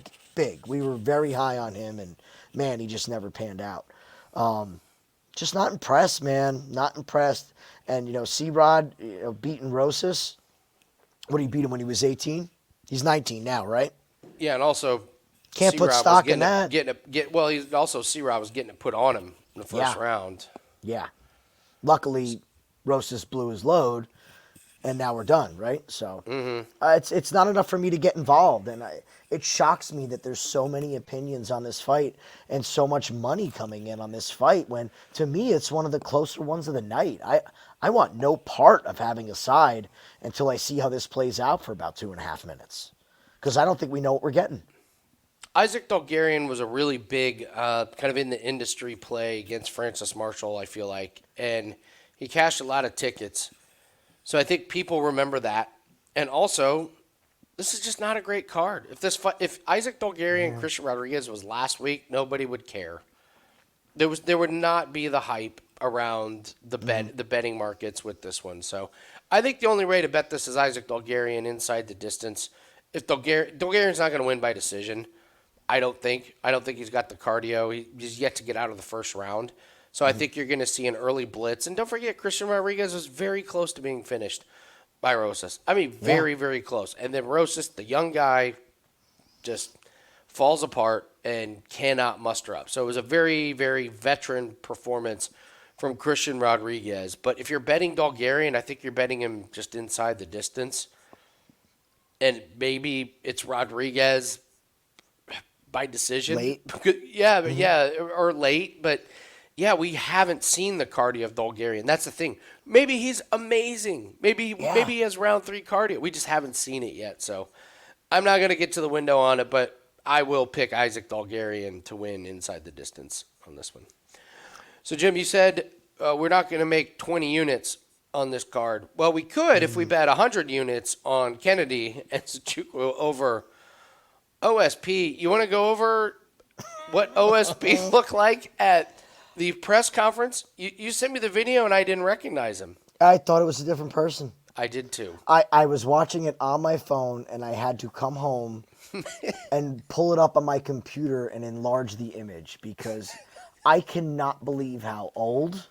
We were very high on him, and, man, he just never panned out. Just not impressed, man. Not impressed. And, C-Rod, beating Rosas. What did he beat him when he was 18? He's 19 now, right?
Yeah, and also
can't put stock in that.
C-Rod was getting it put on him in the first round.
Yeah. Luckily, Rosas blew his load, and now we're done, right? So it's not enough for me to get involved, and it shocks me that there's so many opinions on this fight and so much money coming in on this fight when, to me, it's one of the closer ones of the night. I want no part of having a side until I see how this plays out for about 2.5 minutes, because I don't think we know what we're getting.
Isaac Dalgarian was a really big kind of in the industry play against Francis Marshall, I feel like, and he cashed a lot of tickets. So I think people remember that. And also, this is just not a great card. If Isaac Dalgarian and Christian Rodriguez was last week, nobody would care. There would not be the hype. around the betting markets with this one. So I think the only way to bet this is Isaac Bulgarian inside the distance. If Bulgarian's not going to win by decision, I don't think. I don't think he's got the cardio. He's yet to get out of the first round. So I think you're going to see an early blitz. And don't forget, Christian Rodriguez was very close to being finished by Rosas. I mean, very, very close. And then Rosas, the young guy, just falls apart and cannot muster up. So it was a very, very veteran performance from Christian Rodriguez. But if you're betting Bulgarian, I think you're betting him just inside the distance. And maybe it's Rodriguez by decision.
Late.
Yeah, or late. But, yeah, we haven't seen the cardio of Bulgarian. That's the thing. Maybe he's amazing. Maybe he has round 3 cardio. We just haven't seen it yet. So I'm not going to get to the window on it, but I will pick Isaac Bulgarian to win inside the distance on this one. So, Jim, you said we're not going to make 20 units on this card. Well, we could if we bet 100 units on Kennedy and Suchuku over OSP. You want to go over what OSP looked like at the press conference? You sent me the video, and I didn't recognize him.
I thought it was a different person.
I did, too.
I was watching it on my phone, and I had to come home and pull it up on my computer and enlarge the image because I cannot believe how old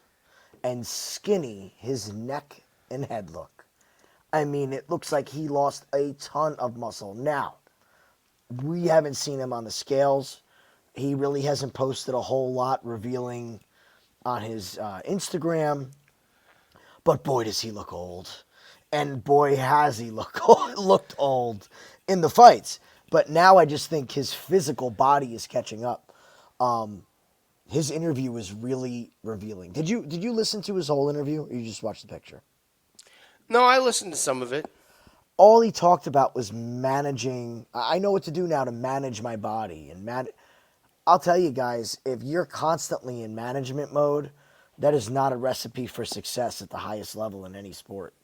and skinny his neck and head look. I mean, it looks like he lost a ton of muscle. Now, we haven't seen him on the scales. He really hasn't posted a whole lot revealing on his Instagram. But boy, does he look old. And boy, has he looked old in the fights. But now I just think his physical body is catching up. His interview was really revealing. Did you listen to his whole interview, or you just watched the picture?
No, I listened to some of it.
All he talked about was managing. I know what to do now to manage my body. I'll tell you guys, if you're constantly in management mode, that is not a recipe for success at the highest level in any sport.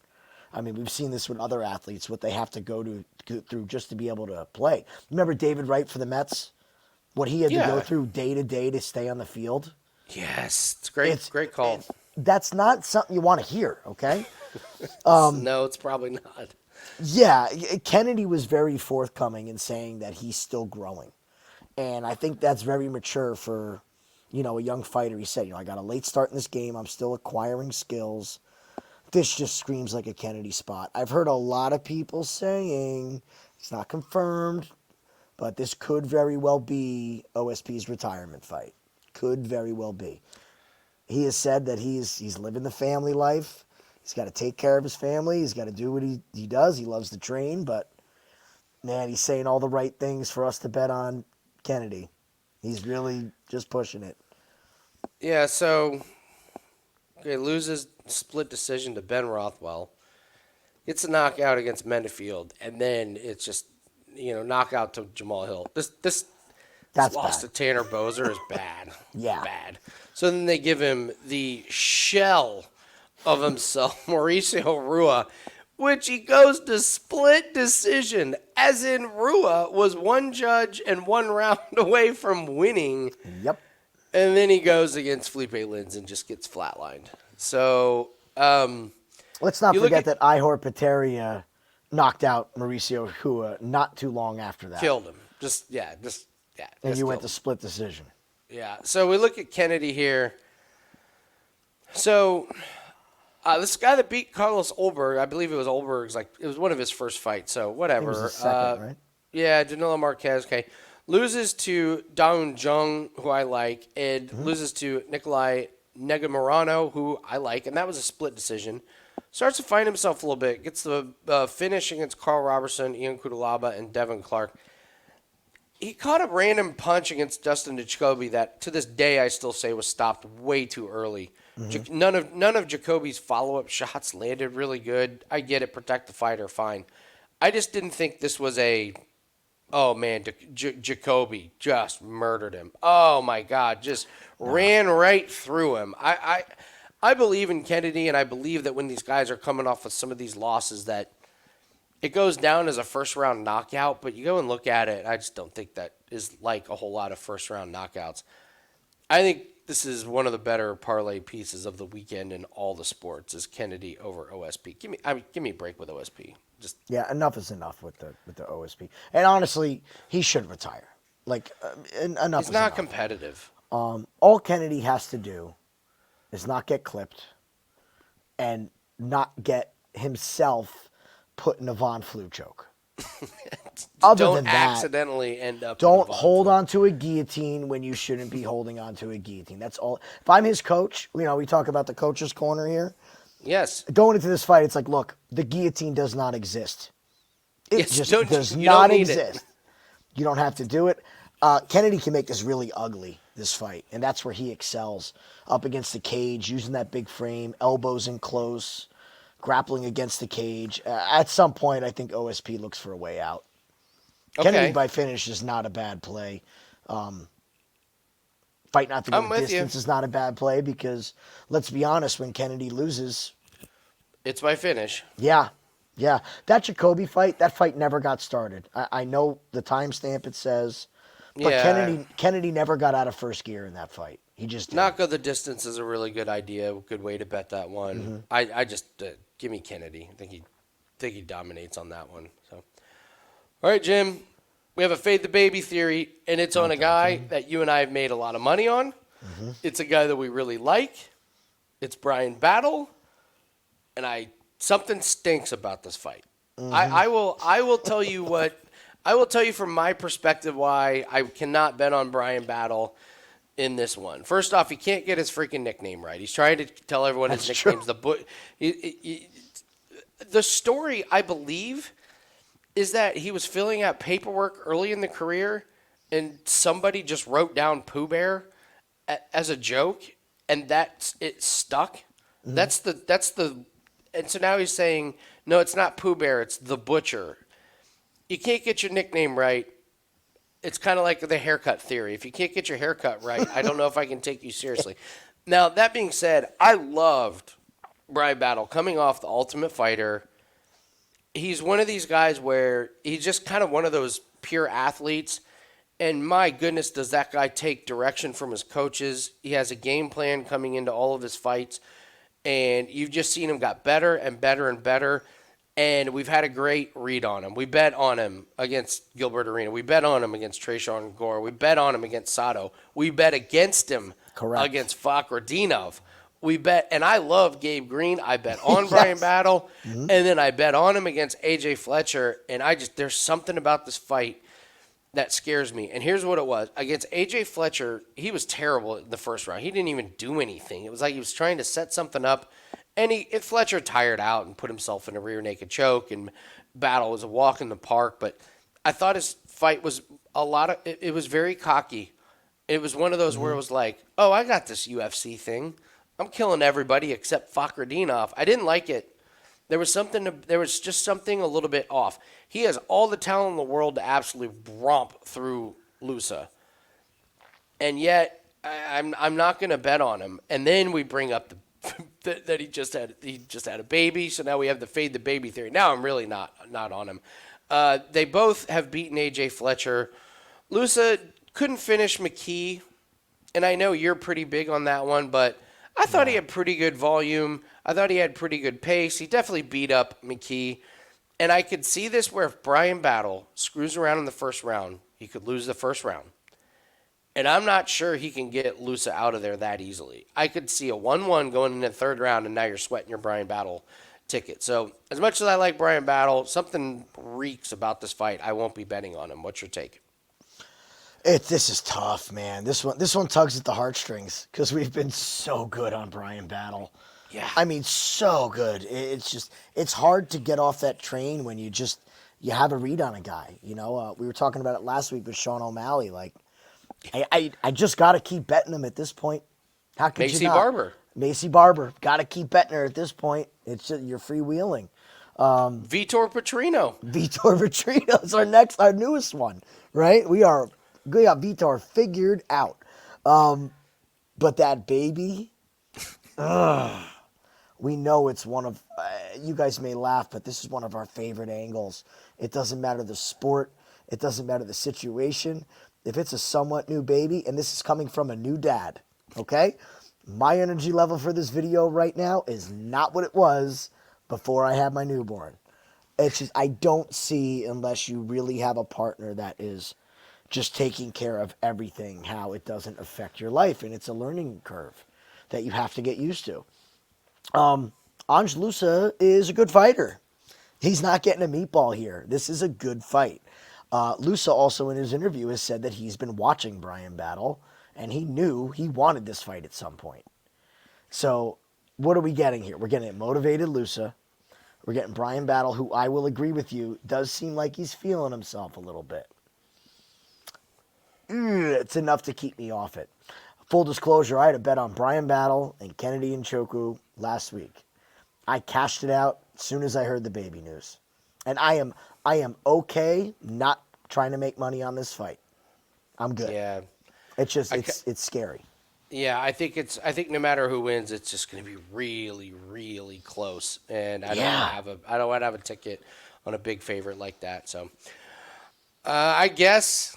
I mean, we've seen this with other athletes, what they have to go through just to be able to play. Remember David Wright for the Mets? What he had to go through day to day to stay on the field?
Yes, it's great. Great call.
That's not something you want to hear, okay?
No, it's probably not.
Yeah, Kennedy was very forthcoming in saying that he's still growing. And I think that's very mature for, a young fighter. He said, I got a late start in this game. I'm still acquiring skills. This just screams like a Kennedy spot. I've heard a lot of people saying, it's not confirmed, but this could very well be OSP's retirement fight. Could very well be. He has said that he's living the family life. He's got to take care of his family. He's got to do what he does. He loves to train, but, man, he's saying all the right things for us to bet on Kennedy. He's really just pushing it.
Yeah, so loses split decision to Ben Rothwell. Gets a knockout against Mendefield, and then it's just, knockout to Jamal Hill. This loss to Tanner Boser is bad.
Yeah.
Bad. So then they give him the shell of himself, Mauricio Rua, which he goes to split decision, as in Rua was one judge and one round away from winning.
Yep.
And then he goes against Felipe Lins and just gets flatlined. So,
let's not forget that Ihor Pateria knocked out Mauricio Rua not too long after that.
Killed him.
And you went to split decision.
Yeah. So we look at Kennedy here. So this guy that beat Carlos Olberg, I believe it was Olberg's, it was one of his first fights. So whatever.
It was his second, right?
Yeah, Danilo Marquez. Okay. Loses to Daun Jung, who I like, and loses to Nikolai Negamorano, who I like, and that was a split decision. Starts to find himself a little bit. Gets the finish against Carl Robertson, Ian Kudalaba, and Devin Clark. He caught a random punch against Dustin Jacoby that, to this day, I still say was stopped way too early. None of Jacoby's follow-up shots landed really good. I get it, protect the fighter, fine. I just didn't think this was oh, man, Jacoby just murdered him. Oh, my God, just ran right through him. I believe in Kennedy, and I believe that when these guys are coming off with some of these losses that it goes down as a first-round knockout, but you go and look at it, I just don't think that is like a whole lot of first-round knockouts. I think this is one of the better parlay pieces of the weekend in all the sports is Kennedy over OSP. Give me a break with OSP. Just
Yeah, enough is enough with the OSP. And honestly, he should retire. Like enough
he's
is
not
enough.
competitive.
All Kennedy has to do is not get clipped and not get himself put in a Von Flu choke. Other
Don't
than that,
accidentally end up.
don't hold on to a guillotine when you shouldn't be holding on to a guillotine. That's all. If I'm his coach, we talk about the coach's corner here.
Yes.
Going into this fight, it's like, look, the guillotine does not exist. It
Yes,
just
don't-
does
you
not
don't need it.
exist. You don't have to do it. Kennedy can make this really ugly, this fight, and that's where he excels. Up against the cage, using that big frame, elbows in close, grappling against the cage. At some point, I think OSP looks for a way out.
Okay.
Kennedy by finish is not a bad play. Fight not to go
I'm
the
with you.
distance is not a bad play because, let's be honest, when Kennedy loses,
It's by finish.
yeah. That Jacoby fight, that fight never got started. I know the timestamp it says, but
Yeah.
Kennedy never got out of first gear in that fight. He just didn't.
Not go the distance is a really good idea. Good way to bet that one. I just give me Kennedy. I think he dominates on that one. So, all right, Jim, we have a fade the baby theory, and it's on a guy that you and I have made a lot of money on. It's a guy that we really like. It's Bryan Battle, and something stinks about this fight. I will tell you what. I will tell you from my perspective why I cannot bet on Bryan Battle in this one. First off, he can't get his freaking nickname right. He's trying to tell everyone his
That's
nickname's the story, I believe, is that he was filling out paperwork early in the career, and somebody just wrote down Pooh Bear as a joke, and it stuck. That's the, and so now he's saying, no, it's not Pooh Bear, it's the Butcher. You can't get your nickname right. It's kind of like the haircut theory. If you can't get your haircut right, I don't know if I can take you seriously. Now, that being said, I loved Bryan Battle coming off the Ultimate Fighter. He's one of these guys where he's just kind of one of those pure athletes. And my goodness, does that guy take direction from his coaches. He has a game plan coming into all of his fights. And you've just seen him got better and better and better. And we've had a great read on him. We bet on him against Gilbert Arena. We bet on him against Tresean Gore. We bet on him against Sato. We bet against him against Fakhretdinov. We bet, and I love Gabe Green. I bet on Bryan Battle, and then I bet on him against AJ Fletcher. And there's something about this fight that scares me. And here's what it was. Against AJ Fletcher, he was terrible in the first round. He didn't even do anything. It was like he was trying to set something up. And Fletcher tired out and put himself in a rear naked choke, and Battle was a walk in the park. But I thought his fight was it was very cocky. It was one of those where it was like, oh, I got this UFC thing. I'm killing everybody except Fakhretdinov. I didn't like it. There was just something a little bit off. He has all the talent in the world to absolutely romp through Lusa. And yet, I'm not going to bet on him. And then we bring up that he just had a baby, so now we have the fade the baby theory. Now I'm really not on him. They both have beaten AJ Fletcher. Lusa couldn't finish McKee, and I know you're pretty big on that one, but I thought he had pretty good volume. I thought he had pretty good pace. He definitely beat up McKee, and I could see this where if Bryan Battle screws around in the first round, he could lose the first round. And I'm not sure he can get Lusa out of there that easily. I could see a 1-1 going into the third round, and now you're sweating your Bryan Battle ticket. So as much as I like Bryan Battle, something reeks about this fight. I won't be betting on him. What's your take?
This is tough, man. This one tugs at the heartstrings because we've been so good on Bryan Battle.
Yeah.
I mean, so good. It's hard to get off that train when you have a read on a guy. We were talking about it last week with Sean O'Malley. Like, I just got to keep betting him at this point. How could
Macy
you not? Macy Barber. Got to keep betting her at this point. It's just, you're freewheeling.
Vitor Petrino.
Vitor Petrino is our newest one, right? We got Vitor figured out. But that baby, we know it's one of, you guys may laugh, but this is one of our favorite angles. It doesn't matter the sport. It doesn't matter the situation. If it's a somewhat new baby, and this is coming from a new dad, Okay? My energy level for this video right now is not what it was before I had my newborn. It's just, I don't see, unless you really have a partner that is just taking care of everything, how it doesn't affect your life. And it's a learning curve that you have to get used to. Angelusa is a good fighter. He's not getting a meatball here. This is a good fight. Lusa also in his interview has said that he's been watching Bryan battle, and he knew he wanted this fight at some point. So what are we getting here? We're getting a motivated Lusa. We're getting Bryan battle, who I will agree with you, does seem like he's feeling himself a little bit. It's enough to keep me off it. Full disclosure, I had a bet on Bryan battle and Kennedy and Choku last week. I cashed it out as soon as I heard the baby news. And I am okay not trying to make money on this fight. I'm good.
Yeah.
It's just it's scary.
Yeah, I think no matter who wins, it's just going to be really, really close. And I don't want to have a ticket on a big favorite like that. So I guess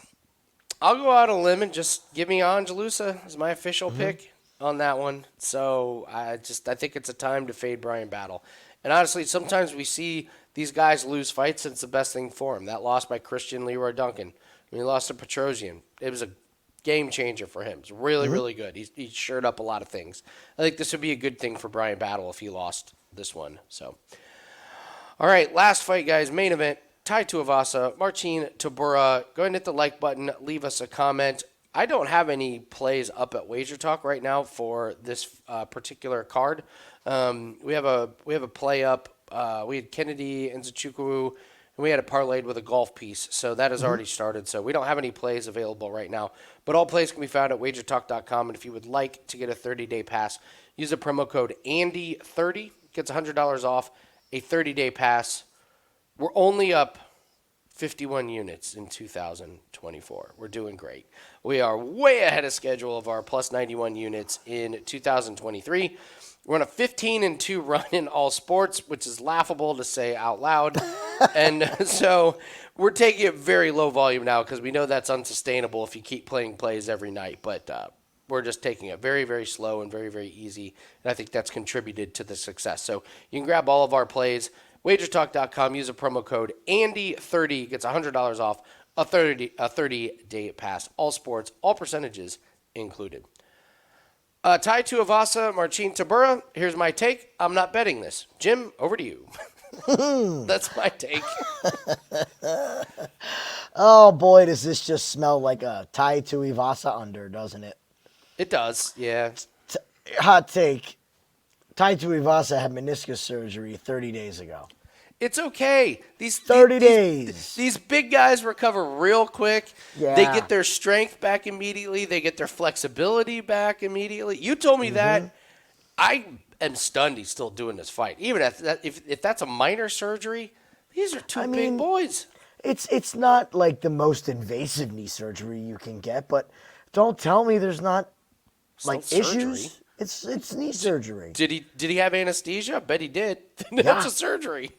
I'll go out on a limb and just give me Angelusa as my official pick on that one. So I think it's a time to fade Bryan battle. And honestly, sometimes we see these guys lose fights, and it's the best thing for them. That loss by Christian Leroy Duncan, when he lost to Petrosian, it was a game changer for him. It's really, really good. He shored up a lot of things. I think this would be a good thing for Bryan battle if he lost this one. So, all right, last fight, guys. Main event. Tai Tuivasa, Marcin Tybura. Go ahead and hit the like button. Leave us a comment. I don't have any plays up at Wager Talk right now for this particular card. We have a play up. We had Kennedy and Zachuku, and we had it parlayed with a golf piece. So that has already started. So we don't have any plays available right now. But all plays can be found at wagertalk.com. And if you would like to get a 30-day pass, use the promo code ANDY30. Gets $100 off a 30-day pass. We're only up 51 units in 2024. We're doing great. We are way ahead of schedule of our plus 91 units in 2023. We're on a 15-2 run in all sports, which is laughable to say out loud. And so we're taking it very low volume now because we know that's unsustainable if you keep playing plays every night. But we're just taking it very, very slow and very, very easy. And I think that's contributed to the success. So you can grab all of our plays. Wagertalk.com, use a promo code ANDY30, gets $100 off a 30-day pass. All sports, all percentages included. Tai Tuivasa, Marcin Tybura. Here's my take. I'm not betting this. Jim, over to you. That's my take.
Oh boy, does this just smell like a Tai Tuivasa under, doesn't it?
It does, yeah.
Hot take. Tai Tuivasa had meniscus surgery 30 days ago.
It's okay. These
30 days.
These big guys recover real quick.
Yeah.
They get their strength back immediately. They get their flexibility back immediately. You told me that. I am stunned he's still doing this fight. Even if that's a minor surgery, these are two big boys.
It's not like the most invasive knee surgery you can get, but don't tell me there's not like issues. It's knee surgery.
Did he have anesthesia? I bet he did. That's a surgery.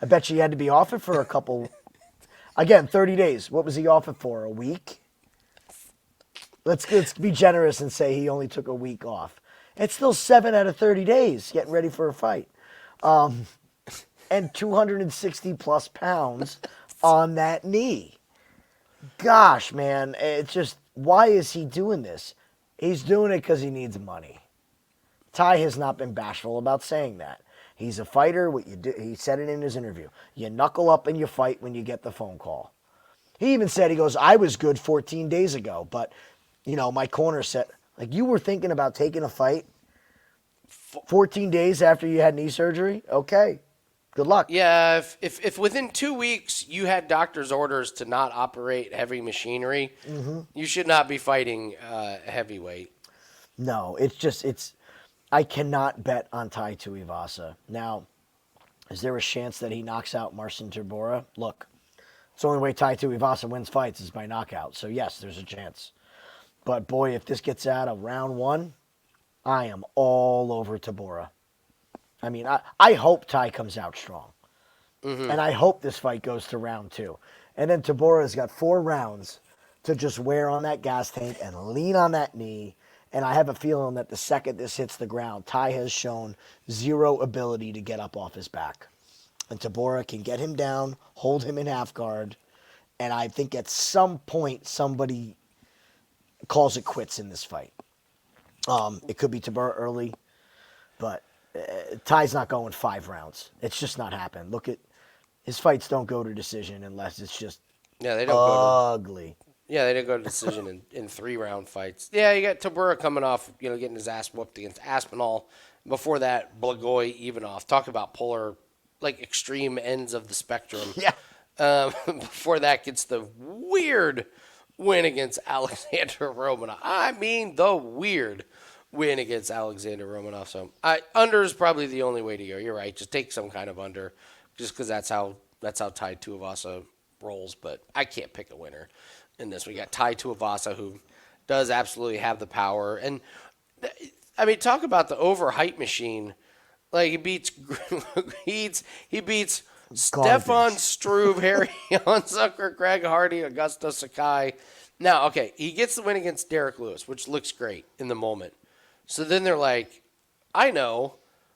I bet you had to be off it for a couple. Again, 30 days. What was he off it for? A week? Let's be generous and say he only took a week off. It's still 7 out of 30 days getting ready for a fight. And 260 plus pounds on that knee. Gosh, man. It's just, why is he doing this? He's doing it because he needs money. Tai has not been bashful about saying that. He's a fighter. What you do, he said it in his interview. You knuckle up and you fight when you get the phone call. He even said, he goes, I was good 14 days ago, but, my corner said, like, you were thinking about taking a fight 14 days after you had knee surgery? Okay. Good luck.
Yeah, if within 2 weeks you had doctor's orders to not operate heavy machinery, you should not be fighting heavyweight.
No, I cannot bet on Tai Tuivasa. Now, is there a chance that he knocks out Marcin Tybura? Look, it's the only way Tai Tuivasa wins fights is by knockout. So, yes, there's a chance. But, boy, if this gets out of round 1, I am all over Tybura. I mean, I hope Tai comes out strong. And I hope this fight goes to round 2. And then Tybura's got 4 rounds to just wear on that gas tank and lean on that knee And I have a feeling that the second this hits the ground, Ty has shown zero ability to get up off his back. And Tybura can get him down, hold him in half guard, and I think at some point somebody calls it quits in this fight. It could be Tybura early, but Ty's not going 5 rounds. It's just not happening. Look at his fights don't go to decision unless it's just
they don't
ugly.
Yeah, they didn't go to decision in 3-round fights. Yeah, you got Tybura coming off, getting his ass whooped against Aspinall. Before that, Blagoy Ivanov. Talk about polar, extreme ends of the spectrum.
Yeah.
Before that, gets the weird win against Alexander Romanov. I mean, the weird win against Alexander Romanov. So, under is probably the only way to go. You're right. Just take some kind of under, just because that's how Ty Tuivasa rolls. But I can't pick a winner in this. We got Ty Tuivasa, who does absolutely have the power. And, I mean, talk about the overhype machine. He beats Stefan Struve, Harry Onzucker, Greg Hardy, Augusto Sakai. Now, okay, he gets the win against Derek Lewis, which looks great in the moment. So then they're like, I know.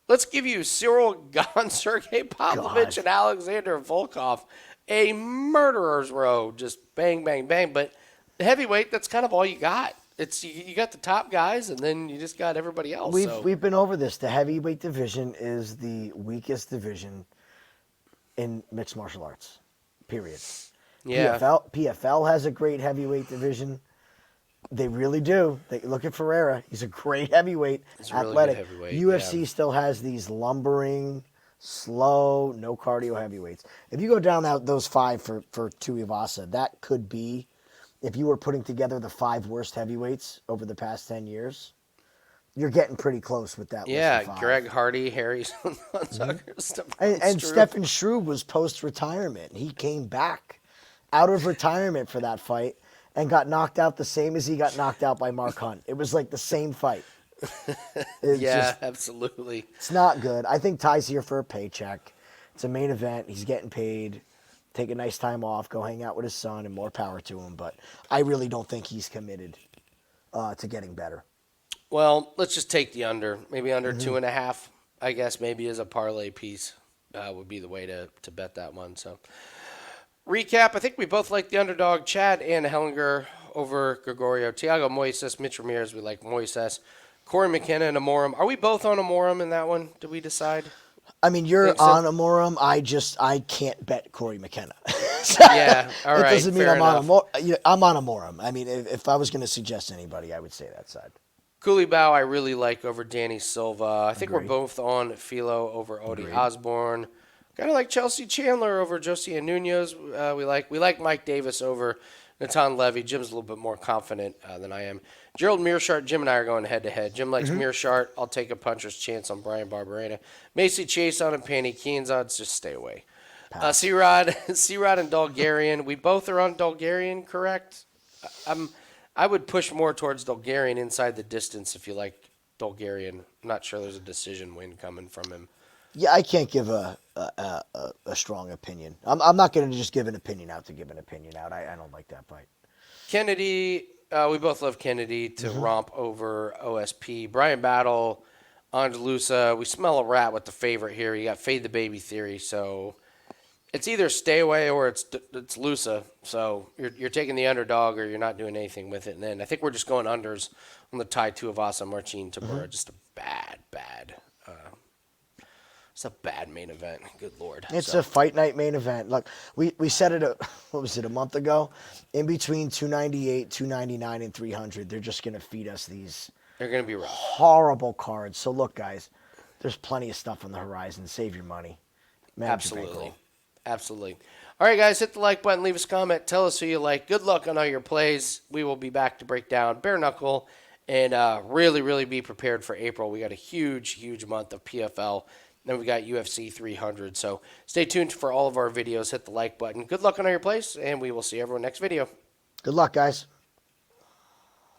Let's give you Cyril Gahn, Sergey Pavlovich, and Alexander Volkov. A murderer's row, just bang, bang, bang. But the heavyweight, that's kind of all you got. It's you got the top guys, and then you just got everybody else.
We've been over this. The heavyweight division is the weakest division in mixed martial arts, period.
Yeah.
PFL has a great heavyweight division. They really do. Look at Ferreira. He's a great heavyweight,
He's
athletic.
Really good heavyweight,
UFC still has these lumbering, slow, no cardio heavyweights. If you go down those 5 for Tuivasa, that could be, if you were putting together the 5 worst heavyweights over the past 10 years, you're getting pretty close with that list of 5.
Greg Hardy, Harry
And Stefan Struve was post-retirement. He came back out of retirement for that fight and got knocked out the same as he got knocked out by Mark Hunt. It was like the same fight.
Absolutely.
It's not good. I think Ty's here for a paycheck. It's a main event. He's getting paid. Take a nice time off. Go hang out with his son, and more power to him. But I really don't think he's committed to getting better.
Well, let's just take the under. Maybe under 2.5, I guess, maybe as a parlay piece would be the way to bet that one. So, recap, I think we both like the underdog. Chad and Anheliger over Grigoriou. Thiago Moises, Mitch Ramirez, we like Moises. Cory, McKenna, and Amorim. Are we both on Amorim in that one? Did we decide?
I mean, you're on Amorim. I can't bet Cory McKenna.
Yeah, all right.
It doesn't mean
fair
I'm
enough.
I'm on Amorim. I mean, if I was going to suggest anybody, I would say that side.
Culibao I really like over Danny Silva. I think
Agreed.
we're both on Filho over Odie Osbourne. Kind of like Chelsea Chandler over Josiane Nunes. We like Mike Davis over Natan Levy. Jim's a little bit more confident than I am. Gerald Meerschaert, Jim and I are going head-to-head. Jim likes Meerschaert. I'll take a puncher's chance on Bryan Barberena. Macy, Chiasson, and Pannie. Kianzad, just stay away. C-Rod and Bulgarian. We both are on Bulgarian, correct? I would push more towards Bulgarian inside the distance if you like Bulgarian. I'm not sure there's a decision win coming from him.
Yeah, I can't give a strong opinion. I'm not going to just give an opinion out to give an opinion out. I don't like that fight.
Kennedy, we both love Kennedy to romp over OSP. Brian Battle, Angelusa. We smell a rat with the favorite here. You got Fade the Baby Theory, so it's either stay away or it's Lusa. So you're taking the underdog or you're not doing anything with it. And then I think we're just going unders on the Ty Tuivasa, Marcin Tybura. Just a bad. It's a bad main event. Good Lord.
It's a fight night main event. Look, we said it, a month ago? In between 298, 299, and 300, they're just going to feed us these
They're going to be rough.
horrible cards. So look, guys, there's plenty of stuff on the horizon. Save your money. Manage your bankroll.
Absolutely. All right, guys, hit the like button. Leave us a comment. Tell us who you like. Good luck on all your plays. We will be back to break down bare knuckle and really, really be prepared for April. We got a huge month of PFL. Then we got UFC 300. So stay tuned for all of our videos. Hit the like button. Good luck on all your plays, and we will see everyone next video.
Good luck, guys.